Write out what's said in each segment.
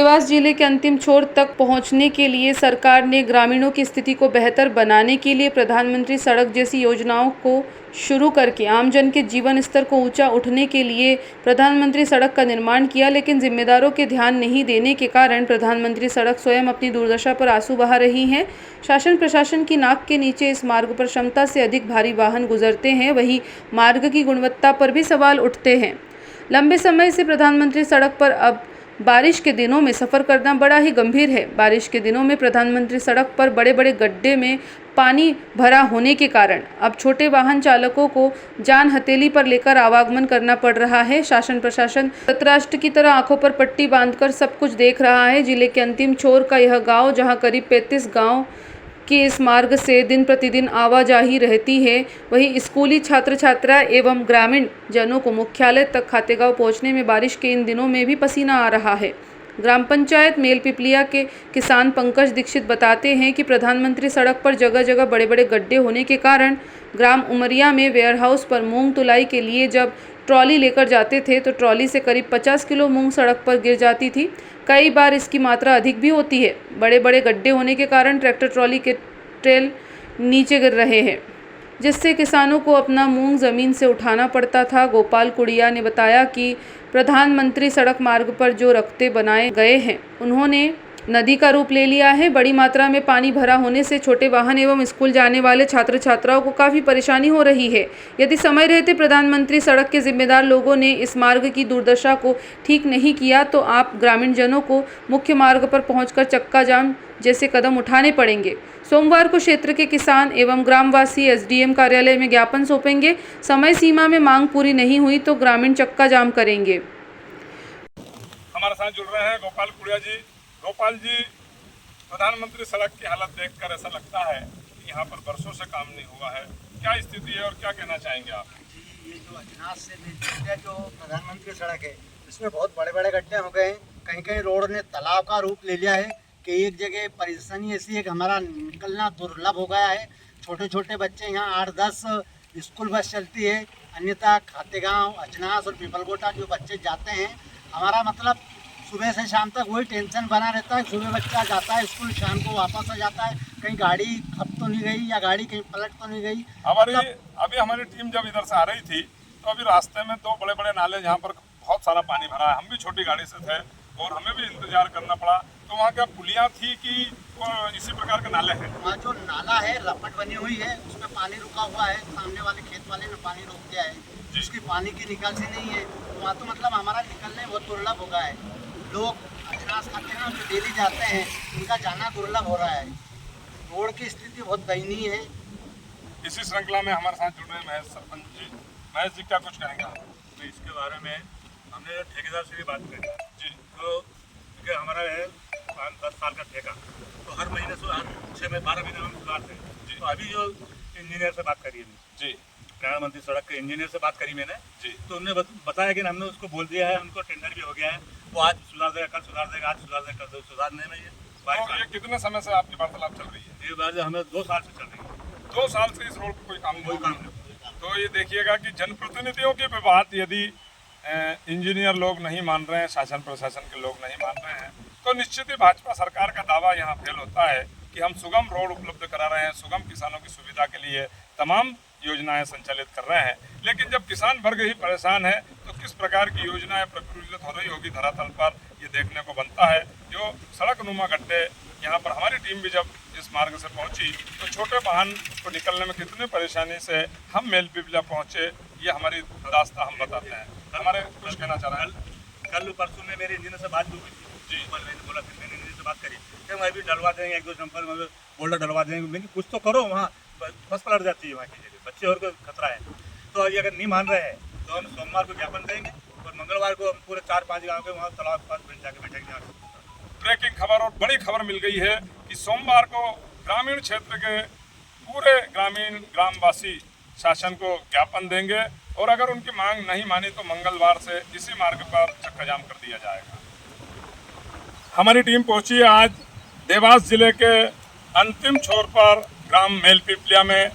देवास जिले के अंतिम छोर तक पहुंचने के लिए सरकार ने ग्रामीणों की स्थिति को बेहतर बनाने के लिए प्रधानमंत्री सड़क जैसी योजनाओं को शुरू करके आमजन के जीवन स्तर को ऊंचा उठने के लिए प्रधानमंत्री सड़क का निर्माण किया। लेकिन जिम्मेदारों के ध्यान नहीं देने के कारण प्रधानमंत्री सड़क स्वयं अपनी दुर्दशा पर आंसू बहा रही हैं। शासन प्रशासन की नाक के नीचे इस मार्ग पर क्षमता से अधिक भारी वाहन गुजरते हैं, वहीं मार्ग की गुणवत्ता पर भी सवाल उठते हैं। लंबे समय से प्रधानमंत्री सड़क पर अब बारिश के दिनों में सफ़र करना बड़ा ही गंभीर है। बारिश के दिनों में प्रधानमंत्री सड़क पर बड़े बड़े गड्ढे में पानी भरा होने के कारण अब छोटे वाहन चालकों को जान हथेली पर लेकर आवागमन करना पड़ रहा है। शासन प्रशासन धृतराष्ट्र की तरह आंखों पर पट्टी बांधकर सब कुछ देख रहा है। जिले के अंतिम छोर का यह गांव, जहां करीब 35 गांव कि इस मार्ग से दिन प्रतिदिन आवाजाही रहती है, वहीं स्कूली छात्र छात्रा एवं ग्रामीण जनों को मुख्यालय तक खातेगांव पहुंचने में बारिश के इन दिनों में भी पसीना आ रहा है। ग्राम पंचायत मेलपिपलिया के किसान पंकज दीक्षित बताते हैं कि प्रधानमंत्री सड़क पर जगह जगह बड़े बड़े गड्ढे होने के कारण ग्राम उमरिया में वेयरहाउस पर मूंग तुलाई के लिए जब ट्रॉली लेकर जाते थे तो ट्रॉली से करीब 50 किलो मूंग सड़क पर गिर जाती थी। कई बार इसकी मात्रा अधिक भी होती है। बड़े बड़े गड्ढे होने के कारण ट्रैक्टर ट्रॉली के ट्रेल नीचे गिर रहे हैं, जिससे किसानों को अपना मूंग ज़मीन से उठाना पड़ता था। गोपाल कुड़िया ने बताया कि प्रधानमंत्री सड़क मार्ग पर जो रस्ते बनाए गए हैं उन्होंने नदी का रूप ले लिया है। बड़ी मात्रा में पानी भरा होने से छोटे वाहन एवं स्कूल जाने वाले छात्र छात्राओं को काफ़ी परेशानी हो रही है। यदि समय रहते प्रधानमंत्री सड़क के जिम्मेदार लोगों ने इस मार्ग की दुर्दशा को ठीक नहीं किया तो आप ग्रामीण जनों को मुख्य मार्ग पर पहुंचकर चक्का जाम जैसे कदम उठाने पड़ेंगे। सोमवार को क्षेत्र के किसान एवं ग्रामवासी एसडीएम कार्यालय में ज्ञापन सौंपेंगे। समय सीमा में मांग पूरी नहीं हुई तो ग्रामीण चक्का जाम करेंगे। हमारे साथ जुड़ रहे हैं गोपाल कुड़िया जी। गोपाल जी, प्रधानमंत्री सड़क की हालत देखकर ऐसा लगता है कि यहाँ पर बरसों से काम नहीं हुआ है। क्या स्थिति है और क्या कहना चाहेंगे आप? जी, ये जो अजनास से मेलपिपलिया जो प्रधानमंत्री सड़क है, इसमें बहुत बड़े बड़े गड्ढे हो गए हैं। कहीं कहीं रोड ने तालाब का रूप ले लिया है कि एक जगह परेशानी ऐसी है कि हमारा निकलना दुर्लभ हो गया है। छोटे छोटे बच्चे यहाँ 8-10 स्कूल बस चलती है, अन्यथा खातेगांव, अजनास और पीपलकोटा जो बच्चे जाते हैं, हमारा मतलब सुबह से शाम तक वही टेंशन बना रहता है। सुबह बच्चा जाता है स्कूल, शाम को वापस आ जाता है, कहीं गाड़ी खप तो नहीं गई या गाड़ी कहीं पलट तो नहीं गई। अभी हमारी टीम जब इधर से आ रही थी तो अभी रास्ते में 2 बड़े बड़े नाले जहाँ पर बहुत सारा पानी भरा है। हम भी छोटी गाड़ी से थे और हमें भी इंतजार करना पड़ा। तो वहाँ क्या पुलियाँ थी कि इसी प्रकार के नाले हैं? वहाँ जो नाला है रपट बनी हुई है, उसमें पानी रुका हुआ है। सामने वाले खेत वाले ने पानी रोक दिया है, जिसकी पानी की निकासी नहीं है। वहाँ तो मतलब हमारा निकलने बहुत दुर्लभ हो गया है। लोग अजनास खाते हैं जो डेली जाते हैं, उनका जाना दुर्लभ हो रहा है। रोड की स्थिति बहुत दयनीय है। इसी श्रृंखला में हमारे साथ जुड़ रहे महेश सरपंच जी। महेश जी, क्या कुछ कहेंगे? तो इसके बारे में हमने ठेकेदार से भी बात करी जी। तो क्योंकि हमारा है 5-10 साल का ठेका, तो हर महीने हर 6-12 महीने हम सुधारते हैं जी। तो अभी जो इंजीनियर से बात करी है जी, प्रधानमंत्री सड़क के इंजीनियर से बात करी मैंने जी, तो उन्होंने बताया कि हमने उसको बोल दिया है, उनको टेंडर भी हो गया है, वो आज सुधार देगा, कल सुधार देगा, आज सुधार देगा, कल सुधारने में तो ये कितने समय से आपकी वार्तालाप चल रही है? ये बात हमें 2 साल से चल रही है। 2 साल से इस रोड पर कोई काम कोई काम नहीं। नहीं। तो ये देखिएगा कि जनप्रतिनिधियों की भी बात यदि इंजीनियर लोग नहीं मान रहे हैं, शासन प्रशासन के लोग नहीं मान रहे हैं, तो निश्चित ही भाजपा सरकार का दावा यहाँ फेल होता है कि हम सुगम रोड उपलब्ध करा रहे हैं, सुगम किसानों की सुविधा के लिए तमाम योजनाएं संचालित कर रहे हैं। लेकिन जब किसान वर्ग ही परेशान है तो किस प्रकार की योजनाएं प्रफुल्लित हो रही होगी धरातल पर, ये देखने को बनता है। जो सड़क नुमा गड्ढे, यहाँ पर हमारी टीम भी जब इस मार्ग से पहुंची तो छोटे वाहन को निकलने में कितनी परेशानी से हम मेलपिपलिया पहुंचे, ये हमारी रास्ता हम बताते हैं। हमारे कुछ कहना चाह रहे हैं? कल परसों में मेरे इंजीनियर से बात हुई थी जी। मैंने बोला, फिर मैंने इंजीनियर से बात करी कि मैं भी डलवा देंगे, 1-2 जंपर में बोल्डर डलवा देंगे। मैंने कुछ तो करो, वहाँ बस पलट जाती है वहाँ की जगह, बच्चे और को खतरा है। तो ये अगर नहीं मान रहे हैं तो हम सोमवार को ज्ञापन देंगे और मंगलवार को हम पूरे 4-5 गाँव के वहाँ तालाब के पास जाके बैठेंगे। ब्रेकिंग खबर और बड़ी खबर मिल गई है कि सोमवार को ग्रामीण क्षेत्र के पूरे ग्रामीण ग्रामवासी शासन को ज्ञापन देंगे और अगर उनकी मांग नहीं मानी तो मंगलवार से इसी मार्ग पर चक्का जाम कर दिया जाएगा। हमारी टीम पहुंची है आज देवास जिले के अंतिम छोर पर ग्राम मेलपिपलिया में,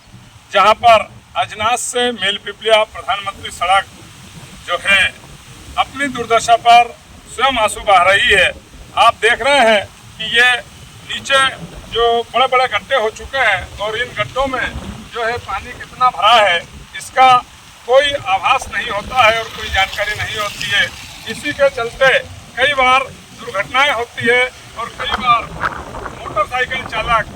जहां पर अजनास से मेलपिपलिया प्रधानमंत्री सड़क जो है अपनी दुर्दशा पर स्वयं आंसू बहा रही है। आप देख रहे हैं कि ये नीचे जो बड़े बड़े गड्ढे हो चुके हैं और इन गड्ढों में जो है पानी कितना भरा है इसका कोई आभास नहीं होता है और कोई जानकारी नहीं होती है। इसी के चलते कई बार दुर्घटनाएं होती है और कई बार मोटरसाइकिल चालक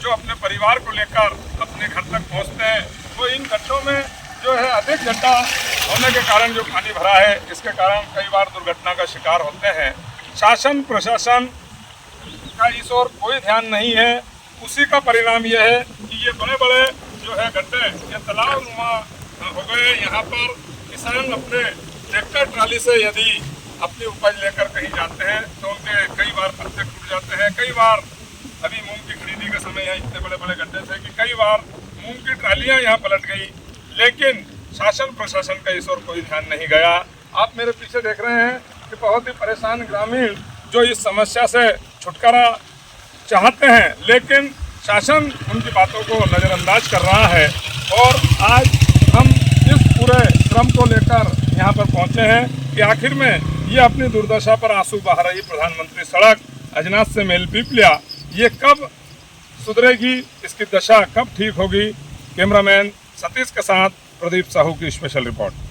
जो अपने परिवार को लेकर अपने घर तक पहुंचते हैं वो इन गड्ढों में जो है अधिक गड्ढा होने के कारण जो पानी भरा है इसके कारण कई बार दुर्घटना का शिकार होते हैं। शासन प्रशासन का इस ओर कोई ध्यान नहीं है। उसी का परिणाम यह है कि ये बड़े बड़े जो है गड्ढे ये तालाब नुमा हो गए। यहाँ पर किसान अपने ट्रैक्टर ट्राली से यदि अपनी उपज लेकर कहीं जाते हैं तो उनके कई बार पत्ते टूट जाते हैं। कई बार अभी मूंग की खरीदी के समय यहाँ इतने बड़े बड़े गड्ढे थे कि कई बार मूंग की ट्रालियाँ यहाँ पलट गई, लेकिन शासन प्रशासन का इस ओर कोई ध्यान नहीं गया। आप मेरे पीछे देख रहे हैं कि बहुत ही परेशान ग्रामीण जो इस समस्या से छुटकारा चाहते हैं, लेकिन शासन उनकी बातों को नज़रअंदाज कर रहा है। और आज हम इस पूरे श्रम को लेकर यहाँ पर पहुँचे हैं कि आखिर में ये अपनी दुर्दशा पर आंसू बहा रही प्रधानमंत्री सड़क अजनास से मेलपीपलिया ये कब सुधरेगी, इसकी दशा कब ठीक होगी। कैमरामैन सतीश के साथ प्रदीप साहू की स्पेशल रिपोर्ट।